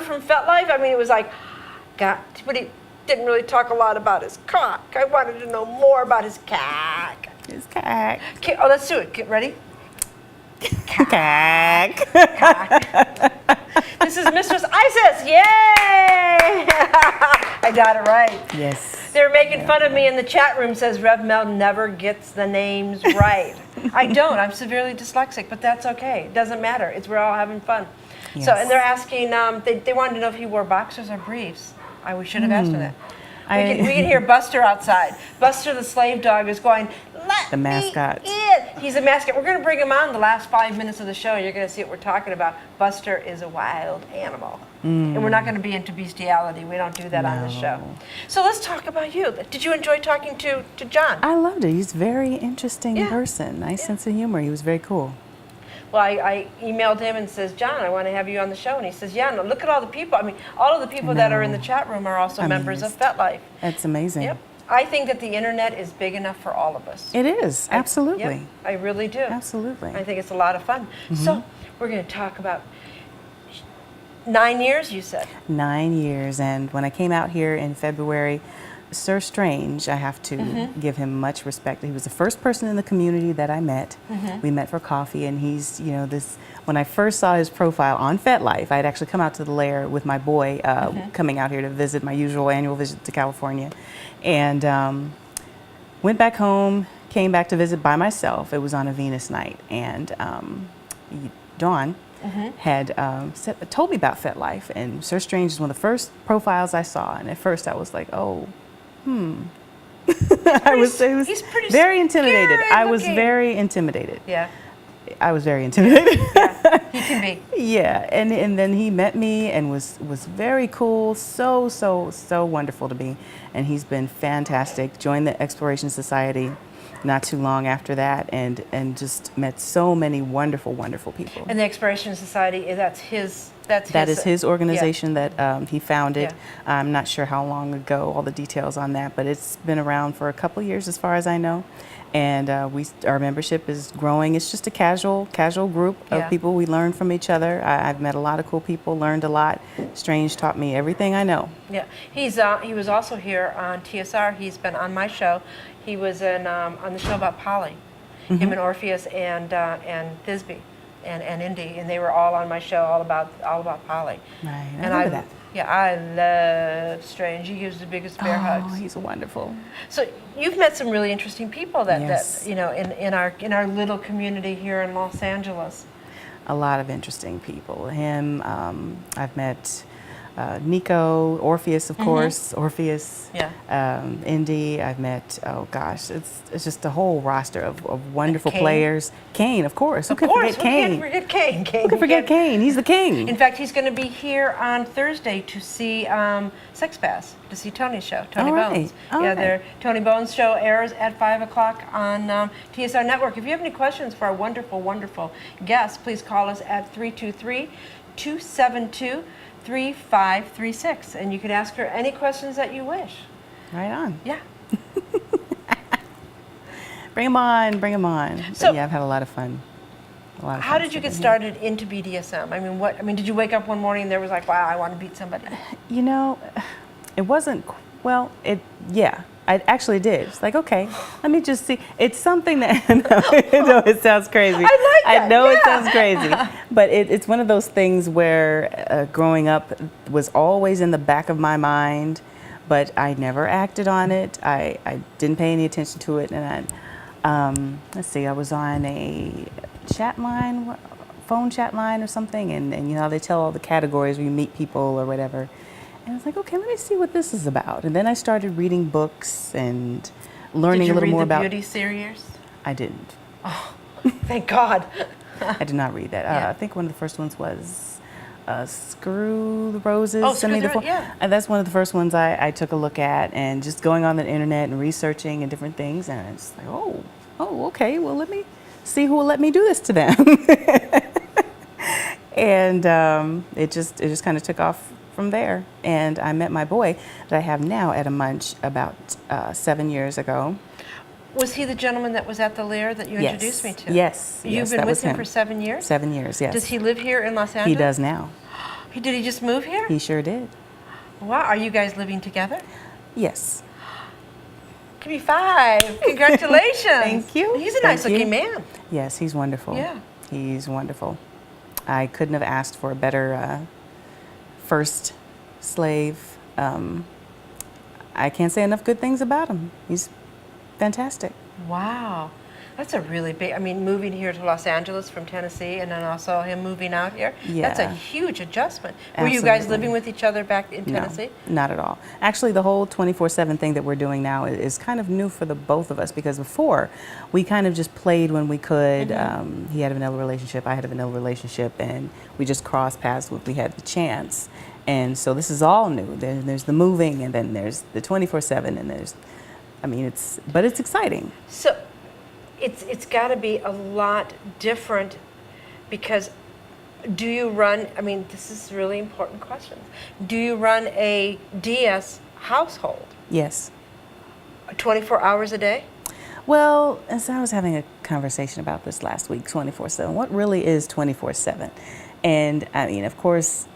John from FetLife? I mean, it was like, God, but he didn't really talk a lot about his cock. I wanted to know more about his cock. His cock. Okay, oh, let's do it. Get ready. Cock. This is Mistress Isis. Yay! I got it right. Yes. They're making fun of me in the chat room, says Rev Mel never gets the names right. I don't. I'm severely dyslexic, but that's okay. It doesn't matter. We're all having fun. Yes. So, and they're asking, they wanted to know if he wore boxers or briefs. We should have asked him that. We can hear Buster outside. Buster the slave dog is going, let the mascot. me in. He's a mascot. We're going to bring him on the last 5 minutes of the show. You're going to see what we're talking about. Buster is a wild animal. And we're not going to be into bestiality. We don't do that on the show. So let's talk about you. Did you enjoy talking to John? I loved it. He's a very interesting person. Nice sense of humor. He was very cool. Well, I emailed him and says, John, I want to have you on the show. And he says, yeah, no, look at all the people. I mean, all of the people that are in the chat room are also members of FetLife. That's amazing. Yep. I think that the internet is big enough for all of us. It is, absolutely. Yep, I really do. Absolutely. I think it's a lot of fun. So we're going to talk about 9 years, you said? 9 years. And when I came out here in February, Sir Strange, I have to give him much respect. He was the first person in the community that I met. We met for coffee, and he's, you know, this. When I first saw his profile on FetLife, I had actually come out to the lair with my boy, coming out here to visit my usual annual visit to California, and went back home, came back to visit by myself. It was on a Venus night, and Dawn had told me about FetLife, and Sir Strange is one of the first profiles I saw, and at first I was like, oh, I was very intimidated. I was very intimidated. Yeah. I was very intimidated. Yeah, he can be. Yeah, and then he met me and was very cool, so wonderful to me, and he's been fantastic. Joined the Exploration Society not too long after that, and just met so many wonderful people. And the Exploration Society, that is his organization that he founded. I'm not sure how long ago, all the details on that, but it's been around for a couple years as far as I know. And our membership is growing. It's just a casual group of people. We learn from each other. I've met a lot of cool people, learned a lot. Strange taught me everything I know. Yeah, he was also here on TSR. He's been on my show. He was on the show about Polly, him and Orpheus and Thisbe and Indy, and they were all on my show, all about Polly. Right, I remember that. Yeah, I love Strange. He gives the biggest bear hugs. Oh, he's wonderful. So you've met some really interesting people that you know in our little community here in Los Angeles. A lot of interesting people. Him, I've met Nico, Orpheus, of course, Orpheus, Indy. I've met, oh gosh, it's just a whole roster of wonderful players. Kane, of course. Who can forget Kane? Who can't forget Kane? Who can forget Kane? He's the king. In fact, he's going to be here on Thursday to see Sex Pass, to see Tony's show, Tony Bones. Their Tony Bones show airs at 5 o'clock on TSR Network. If you have any questions for our wonderful guests, please call us at 323-272 3536, and you can ask her any questions that you wish. Right on. Yeah. Bring them on. So, yeah, I've had a lot of fun. How did you get started into BDSM? I mean, did you wake up one morning and there was like, wow, I want to beat somebody? You know, it wasn't, I actually did. It's like, okay, let me just see. It's something that, it sounds crazy. I like that. I know it sounds crazy, but it's one of those things where growing up was always in the back of my mind, but I never acted on it. I didn't pay any attention to it. And let's see, I was on a phone chat line or something, and you know, they tell all the categories where you meet people or whatever. And I was like, okay, let me see what this is about. And then I started reading books and learning a little more about. Did you read the Beauty series? I didn't. Oh, thank God. I did not read that. I think one of the first ones was Screw the Roses. Oh, And that's one of the first ones I took a look at, and just going on the internet and researching and different things. And I was like, oh, okay, well, let me see who will let me do this to them. And it just kind of took off from there. And I met my boy that I have now at a munch about 7 years ago. Was he the gentleman that was at the lair that you introduced me to? Yes. You've been with him for 7 years? 7 years, yes. Does he live here in Los Angeles? He does now. Did he just move here? He sure did. Wow, are you guys living together? Yes. Give me 5. Congratulations. Thank you. He's a nice looking man. Yes, he's wonderful. Yeah. He's wonderful. I couldn't have asked for a better first slave. I can't say enough good things about him. He's fantastic. Wow. That's a really big, I mean, moving here to Los Angeles from Tennessee and then also him moving out here. Yeah. That's a huge adjustment. Absolutely. Were you guys living with each other back in Tennessee? No, not at all. Actually, the whole 24/7 thing that we're doing now is kind of new for the both of us, because before we kind of just played when we could. He had a vanilla relationship, I had a vanilla relationship, and we just crossed paths when we had the chance. And so this is all new. There's the moving, and then there's the 24/7, and there's, I mean, but it's exciting. So it's got to be a lot different, because do you run, I mean, this is really important questions. Do you run a DS household? Yes. 24 hours a day? Well, as I was having a conversation about this last week, 24/7, what really is 24/7? And I mean, of course,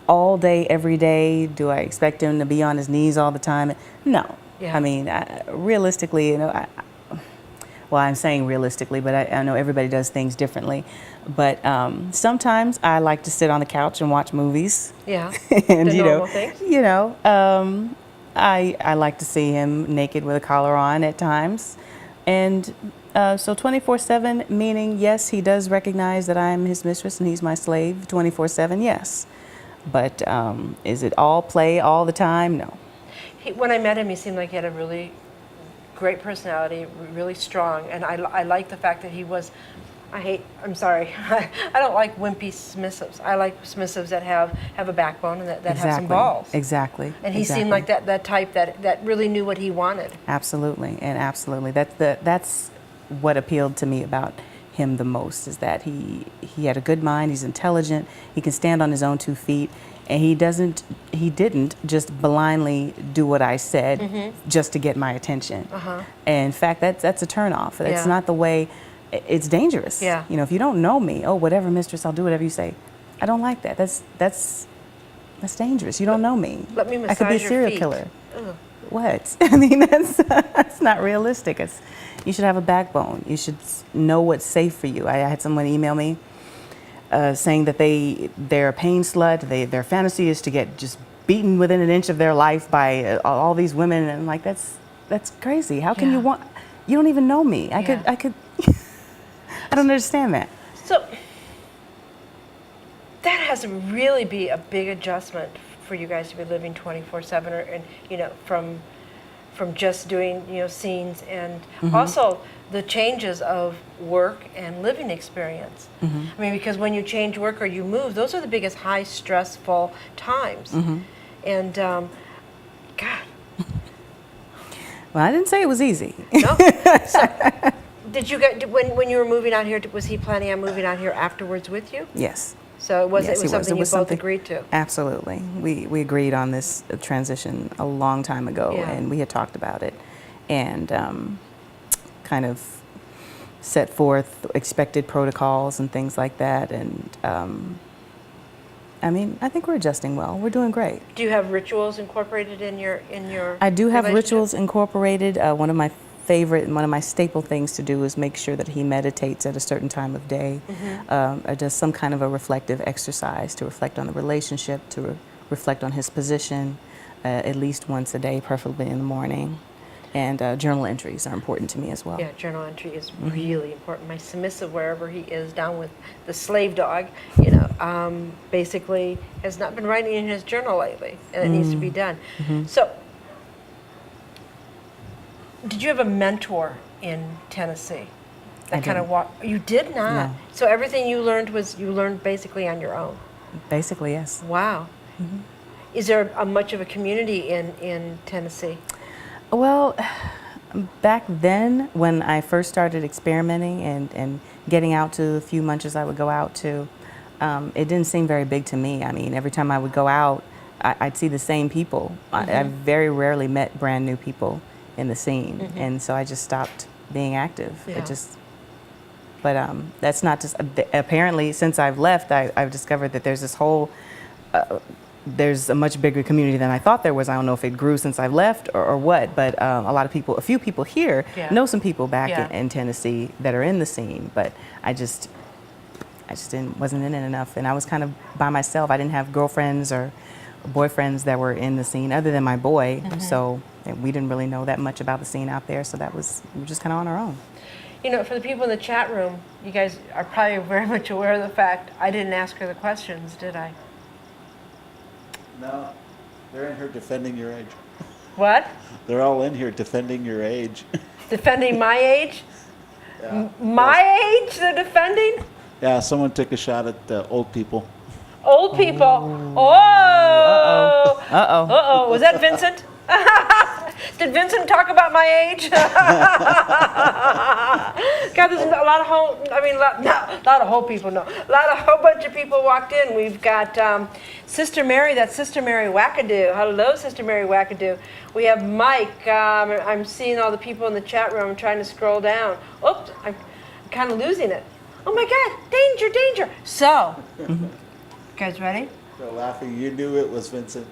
all day, every day, do I expect him to be on his knees all the time? No. Yeah. I mean, realistically, you know, well, I'm saying realistically, but I know everybody does things differently. But sometimes I like to sit on the couch and watch movies. Yeah. And the normal things. you know, I like to see him naked with a collar on at times, and so 24/7, meaning yes, he does recognize that I'm his mistress and he's my slave. 24/7, yes. But is it all play all the time? No. When I met him, he seemed like he had a really great personality, really strong, and I like the fact that he was, I'm sorry, I don't like wimpy submissives. I like submissives that have a backbone and that have some balls. Exactly. And he seemed like that type that really knew what he wanted. Absolutely, and absolutely. That's what appealed to me about him the most, is that he had a good mind, he's intelligent, he can stand on his own 2 feet, and he didn't just blindly do what I said just to get my attention. And in fact, that's a turnoff. That's not the way. It's dangerous. Yeah. You know, if you don't know me, oh, whatever, mistress, I'll do whatever you say. I don't like that. That's dangerous. You don't know me. Let me massage I could be a your serial feet. killer. Ugh. What? I mean, that's not realistic. You should have a backbone. You should know what's safe for you. I had someone email me saying that they're a pain slut. Their fantasy is to get just beaten within an inch of their life by all these women, and I'm like, that's crazy. How can you want? You don't even know me. I could. I don't understand that. So that has to really be a big adjustment for you guys to be living 24/7, and you know, from just doing, you know, scenes, and also the changes of work and living experience. I mean, because when you change work or you move, those are the biggest high stressful times. And God. Well, I didn't say it was easy. No. So, did you get when you were moving out here? Was he planning on moving out here afterwards with you? Yes. So it was Yes, something you both something- agreed to. Absolutely. We agreed on this transition a long time ago, Yeah. and we had talked about it, and kind of set forth expected protocols and things like that. And I mean, I think we're adjusting well. We're doing great. Do you have rituals incorporated in your? I do have relationship? rituals incorporated. One of my favorite and one of my staple things to do is make sure that he meditates at a certain time of day, or does some kind of a reflective exercise to reflect on the relationship, to reflect on his position, at least once a day, preferably in the morning. And journal entries are important to me as well. Yeah, journal entry is really important. My submissive, wherever he is, down with the slave dog, you know, basically has not been writing in his journal lately, and it needs to be done. So, did you have a mentor in Tennessee that I kind of didn't. walked? You did not. No. So everything you learned basically on your own. Basically, yes. Wow. Is there much of a community in Tennessee? Well, back then, when I first started experimenting and getting out to the few munches I would go out to, it didn't seem very big to me. I mean, every time I would go out, I'd see the same people. I very rarely met brand new people in the scene, and so I just stopped being active. Yeah. But that's not just, apparently since I've left, I've discovered that there's this whole there's a much bigger community than I thought there was. I don't know if it grew since I've left or what, but a few people here know some people back in Tennessee that are in the scene, but I just wasn't in it enough, and I was kind of by myself. I didn't have girlfriends or boyfriends that were in the scene other than my boy, so we didn't really know that much about the scene out there, so we were just kind of on our own. You know, for the people in the chat room, you guys are probably very much aware of the fact I didn't ask her the questions, did I? No, they're in here defending your age. What? They're all in here defending your age. Defending my age? Yeah. My age they're defending? Yeah, someone took a shot at old people. Old people. Oh. Uh-oh. Uh-oh. Was that Vincent? Did Vincent talk about my age? God, there's a lot of whole people, no. A whole bunch of people walked in. We've got Sister Mary, that's Sister Mary Wackadoo. Hello, Sister Mary Wackadoo. We have Mike. I'm seeing all the people in the chat room. I'm trying to scroll down. Oops, I'm kind of losing it. Oh my God, danger, danger. So, you guys ready? They're laughing. You knew it was Vincent.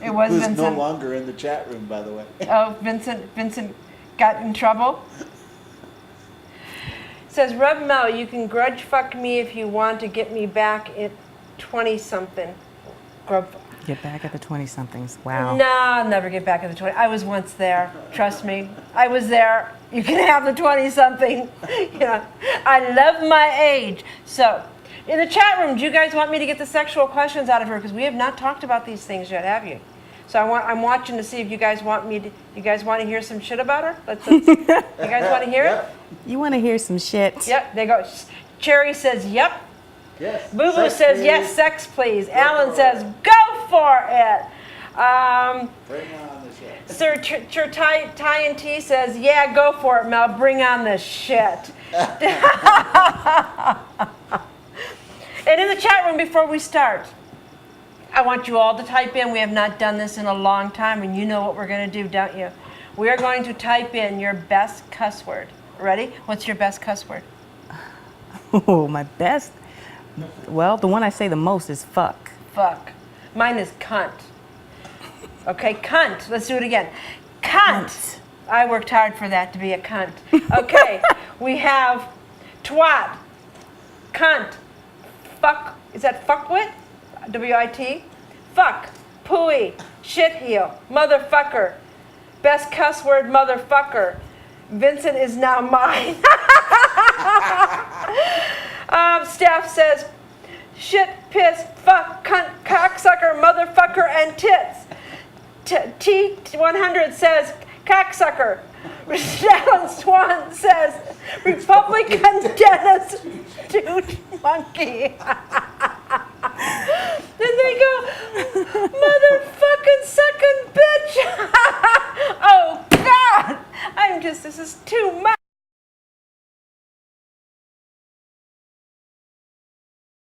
It was Who's Vincent. no longer in the chat room, by the way. Oh, Vincent got in trouble. Says, Rev Mel, you can grudge fuck me if you want to get me back at 20-something. Get back at the 20-somethings. Wow. No, I'll never get back at the 20. I was once there. Trust me. I was there. You can have the 20-something. Yeah. I love my age. So, in the chat room, do you guys want me to get the sexual questions out of her? Because we have not talked about these things yet, have you? So I'm watching to see if you guys want me to. You guys want to hear some shit about her? You guys want to hear it? You want to hear some shit? Yep. They go. Cherry says, "Yep." Yes. Boo Boo says, please. "Yes, sex, please." Alan says, "Go for it." Bring on the shit. Sir Ty and T says, "Yeah, go for it, Mel. Bring on the shit." And in the chat room, before we start, I want you all to type in. We have not done this in a long time, and you know what we're going to do, don't you? We are going to type in your best cuss word. Ready? What's your best cuss word? Oh, my best? Well, the one I say the most is fuck. Fuck. Mine is cunt. Okay, cunt. Let's do it again. Cunt. I worked hard for that to be a cunt. Okay, we have twat, cunt, fuck. Is that fuckwit? W-I-T? Fuck, pooey, shitheel, motherfucker. Best cuss word, motherfucker. Vincent is now mine. Staff says, shit, piss, fuck, cunt, cocksucker, motherfucker, and tits. T100 says, cocksucker. Alan Swan says, Republican Dennis, dude, monkey. Then they go, motherfucker.